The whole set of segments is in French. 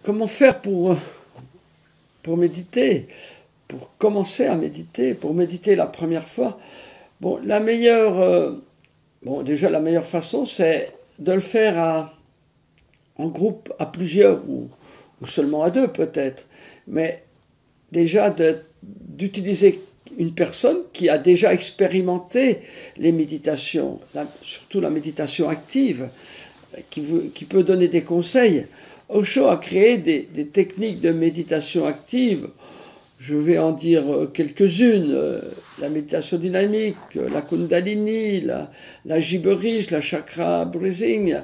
comment faire pour méditer, pour commencer à méditer, pour méditer la première fois? Bon, déjà la meilleure façon, c'est de le faire en groupe, à plusieurs, ou seulement à deux peut-être. Mais déjà d'utiliser une personne qui a déjà expérimenté les méditations, surtout la méditation active, qui peut donner des conseils. Osho a créé des techniques de méditation active. Je vais en dire quelques-unes. La méditation dynamique, la Kundalini, la Gibberish, la chakra breathing.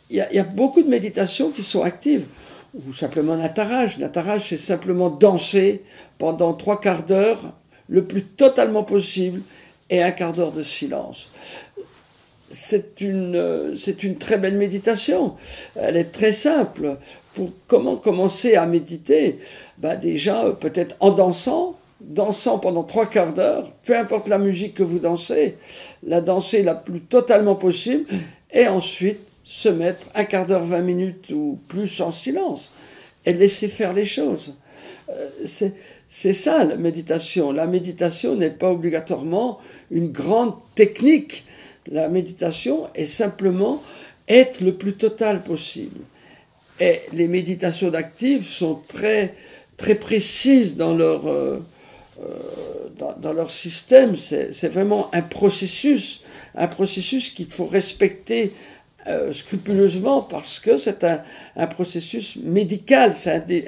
Il y a beaucoup de méditations qui sont actives. Ou simplement Nataraj. Nataraj, c'est simplement danser pendant 3/4 d'heure, le plus totalement possible, et 1/4 d'heure de silence. C'est une très belle méditation. Elle est très simple. Pour comment commencer à méditer? Déjà, peut-être en dansant pendant 3/4 d'heure, peu importe la musique que vous dansez, la danser la plus totalement possible, et ensuite se mettre 1/4 d'heure, 20 minutes ou plus en silence, et laisser faire les choses. C'est ça la méditation. La méditation n'est pas obligatoirement une grande technique. La méditation est simplement être le plus total possible. Et les méditations d'actifs sont très, très précises dans leur système. C'est vraiment un processus qu'il faut respecter scrupuleusement, parce que c'est un processus médical, c'est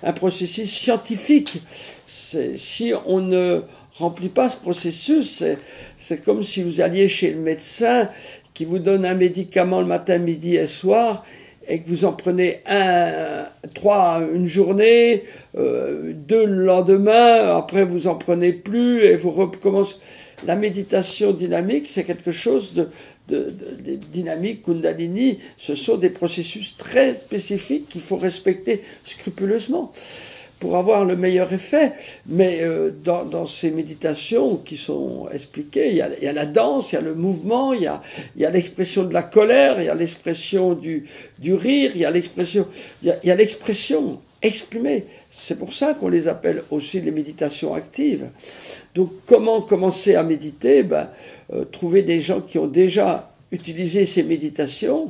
un processus scientifique. Si on ne remplit pas ce processus, c'est comme si vous alliez chez le médecin qui vous donne un médicament le matin, midi et soir, et que vous en prenez 3 une journée, 2 le lendemain, après vous en prenez plus et vous recommencez. La méditation dynamique, c'est quelque chose de dynamique, Kundalini, ce sont des processus très spécifiques qu'il faut respecter scrupuleusement pour avoir le meilleur effet. Mais dans ces méditations qui sont expliquées, il y a la danse, il y a le mouvement, il y a l'expression de la colère, il y a l'expression du rire, il y a l'expression exprimée. C'est pour ça qu'on les appelle aussi les méditations actives. Donc comment commencer à méditer? Trouver des gens qui ont déjà utilisé ces méditations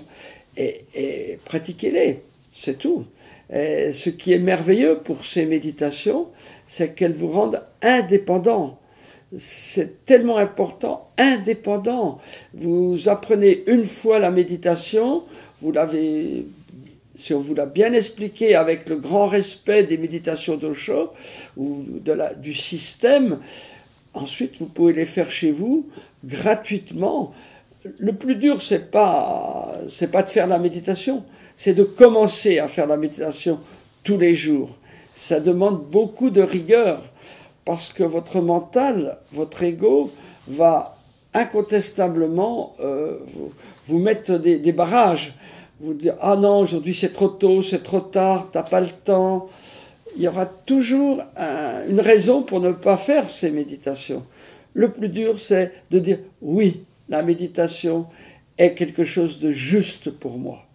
et pratiquez-les, c'est tout. Et ce qui est merveilleux pour ces méditations, c'est qu'elles vous rendent indépendants. C'est tellement important, indépendant. Vous apprenez une fois la méditation, si on vous l'a bien expliqué avec le grand respect des méditations d'Osho ou du système, ensuite vous pouvez les faire chez vous gratuitement. Le plus dur, c'est pas de faire la méditation, c'est de commencer à faire la méditation tous les jours. Ça demande beaucoup de rigueur, parce que votre mental, votre ego, va incontestablement vous mettre des barrages. Vous dire « Ah non, aujourd'hui c'est trop tôt, c'est trop tard, t'as pas le temps ». Il y aura toujours une raison pour ne pas faire ces méditations. Le plus dur, c'est de dire « Oui, la méditation est quelque chose de juste pour moi ».